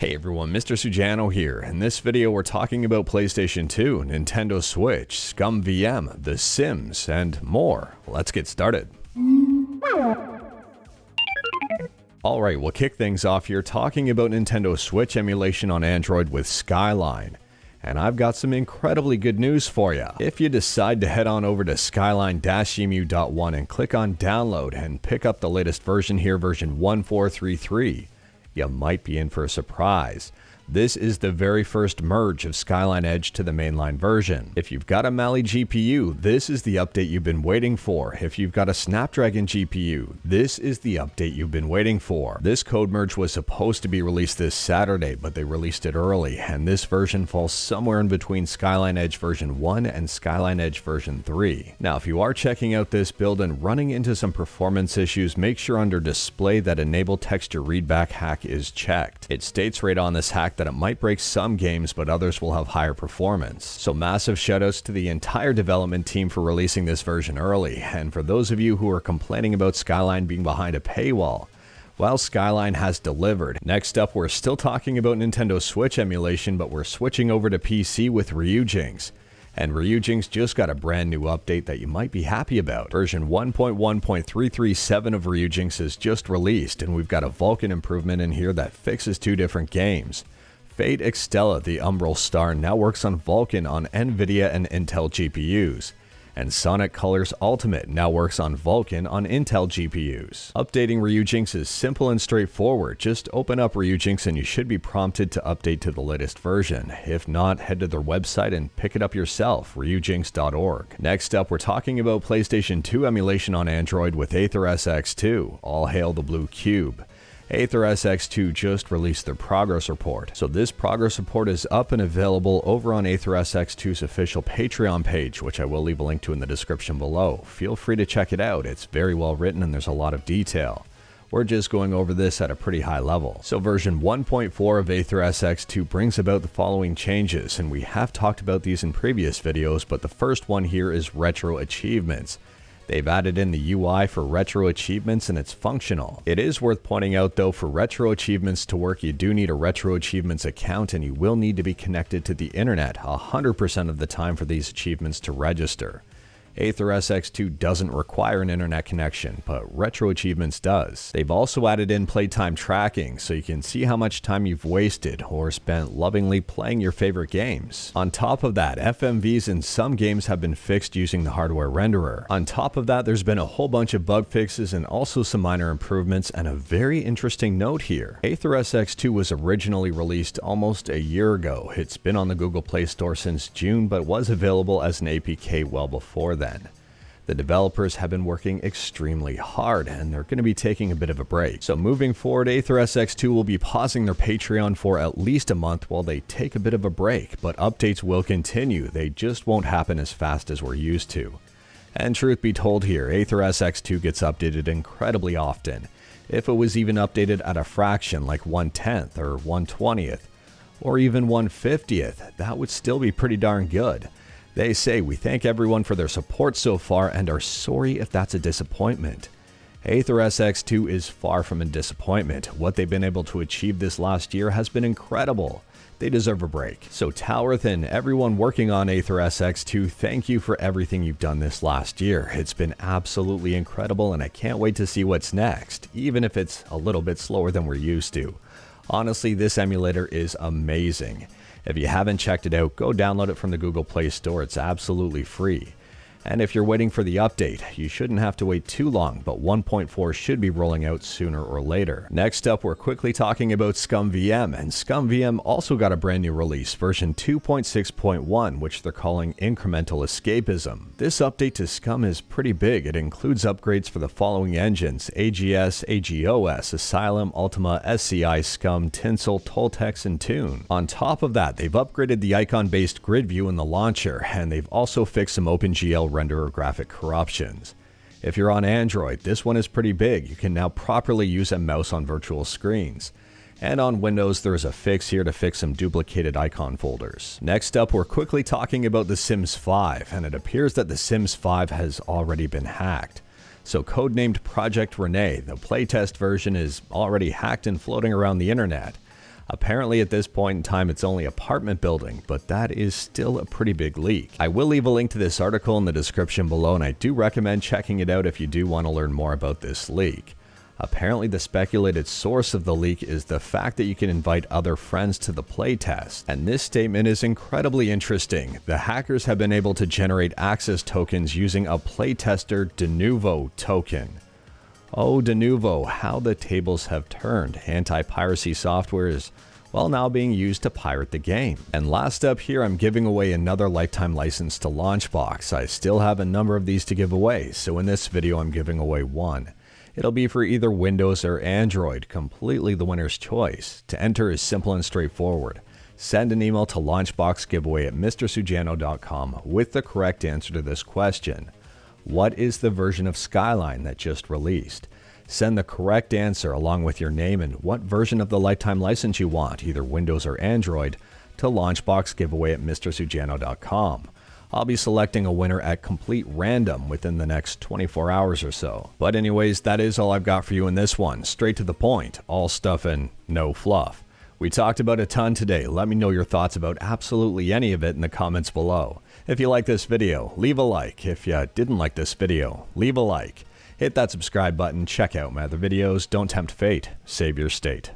Hey everyone, Mr. Sujano here. In this video we're talking about PlayStation 2, Nintendo Switch, ScummVM, The Sims, and more. Let's get started. Alright, we'll kick things off here talking about Nintendo Switch emulation on Android with Skyline. And I've got some incredibly good news for you. If you decide to head on over to Skyline-Emu.1 and click on download and pick up the latest version here, version 1433, you might be in for a surprise. This is the very first merge of Skyline Edge to the mainline version. If you've got a Mali GPU, this is the update you've been waiting for. If you've got a Snapdragon GPU, this is the update you've been waiting for. This code merge was supposed to be released this Saturday, but they released it early, and this version falls somewhere in between Skyline Edge version 1 and Skyline Edge version 3. Now, if you are checking out this build and running into some performance issues, make sure under display that enable texture readback hack is checked. It states right on this hack that it might break some games, but others will have higher performance. So massive shoutouts to the entire development team for releasing this version early, and for those of you who are complaining about Skyline being behind a paywall, well, Skyline has delivered. Next up, we're still talking about Nintendo Switch emulation, but we're switching over to PC with Ryujinx. And Ryujinx just got a brand new update that you might be happy about. Version 1.1.337 of Ryujinx is just released, and we've got a Vulkan improvement in here that fixes two different games. Fate Extella, the Umbral Star, now works on Vulkan on NVIDIA and Intel GPUs. And Sonic Colors Ultimate now works on Vulkan on Intel GPUs. Updating Ryujinx is simple and straightforward. Just open up Ryujinx and you should be prompted to update to the latest version. If not, head to their website and pick it up yourself, ryujinx.org. Next up, we're talking about PlayStation 2 emulation on Android with AetherSX2. All hail the blue cube. AetherSX2 just released their progress report. So this progress report is up and available over on AetherSX2's official Patreon page, which I will leave a link to in the description below. Feel free to check it out. It's very well written and there's a lot of detail. We're just going over this at a pretty high level. So version 1.4 of AetherSX2 brings about the following changes, and we have talked about these in previous videos, but the first one here is retro achievements. They've added in the UI for retro achievements and it's functional. It is worth pointing out though, for retro achievements to work, you do need a retro achievements account and you will need to be connected to the internet 100% of the time for these achievements to register. AetherSX2 doesn't require an internet connection, but Retro Achievements does. They've also added in playtime tracking, so you can see how much time you've wasted or spent lovingly playing your favorite games. On top of that, FMVs in some games have been fixed using the hardware renderer. On top of that, there's been a whole bunch of bug fixes and also some minor improvements, and a very interesting note here. AetherSX2 was originally released almost a year ago. It's been on the Google Play Store since June, but was available as an APK well before then. The developers have been working extremely hard and they're going to be taking a bit of a break. So moving forward, AetherSX2 will be pausing their Patreon for at least a month while they take a bit of a break, but updates will continue. They just won't happen as fast as we're used to. And truth be told here, AetherSX2 gets updated incredibly often. If it was even updated at a fraction like 1/10th or 1/20th or even 1/50th, that would still be pretty darn good. They say, "We thank everyone for their support so far and are sorry if that's a disappointment." AetherSX2 is far from a disappointment. What they've been able to achieve this last year has been incredible. They deserve a break. So Talworth and everyone working on AetherSX2, thank you for everything you've done this last year. It's been absolutely incredible and I can't wait to see what's next, even if it's a little bit slower than we're used to. Honestly, this emulator is amazing. If you haven't checked it out, go download it from the Google Play Store. It's absolutely free. And if you're waiting for the update, you shouldn't have to wait too long, but 1.4 should be rolling out sooner or later. Next up, we're quickly talking about ScummVM, and ScummVM also got a brand new release, version 2.6.1, which they're calling Incremental Escapism. This update to Scum is pretty big. It includes upgrades for the following engines: AGS, AGOS, Asylum, Ultima, SCI, Scum, Tinsel, Toltex, and Toon. On top of that, they've upgraded the icon-based grid view in the launcher, and they've also fixed some OpenGL renderer graphic corruptions. If you're on Android, this one is pretty big. You can now properly use a mouse on virtual screens. And on Windows, there is a fix here to fix some duplicated icon folders. Next up, we're quickly talking about The Sims 5, and it appears that The Sims 5 has already been hacked. So codenamed Project Renee, the playtest version is already hacked and floating around the internet. Apparently at this point in time it's only apartment building, but that is still a pretty big leak. I will leave a link to this article in the description below, and I do recommend checking it out if you do want to learn more about this leak. Apparently the speculated source of the leak is the fact that you can invite other friends to the playtest, and this statement is incredibly interesting. The hackers have been able to generate access tokens using a playtester de novo token. Oh, de novo, how the tables have turned. Anti-piracy software is, well, now being used to pirate the game. And last up here, I'm giving away another lifetime license to Launchbox. I still have a number of these to give away, so in this video I'm giving away one. It'll be for either Windows or Android, completely the winner's choice. To enter is simple and straightforward. Send an email to launchboxgiveaway@mrsujano.com with the correct answer to this question. What is the version of Skyline that just released? Send the correct answer along with your name and what version of the lifetime license you want, either Windows or Android, to launchboxgiveaway@mrsujano.com. I'll be selecting a winner at complete random within the next 24 hours or so. But anyways, that is all I've got for you in this one. Straight to the point, all stuff and no fluff. We talked about a ton today. Let me know your thoughts about absolutely any of it in the comments below. If you like this video, leave a like. If you didn't like this video, leave a like. Hit that subscribe button, check out my other videos, don't tempt fate, save your state.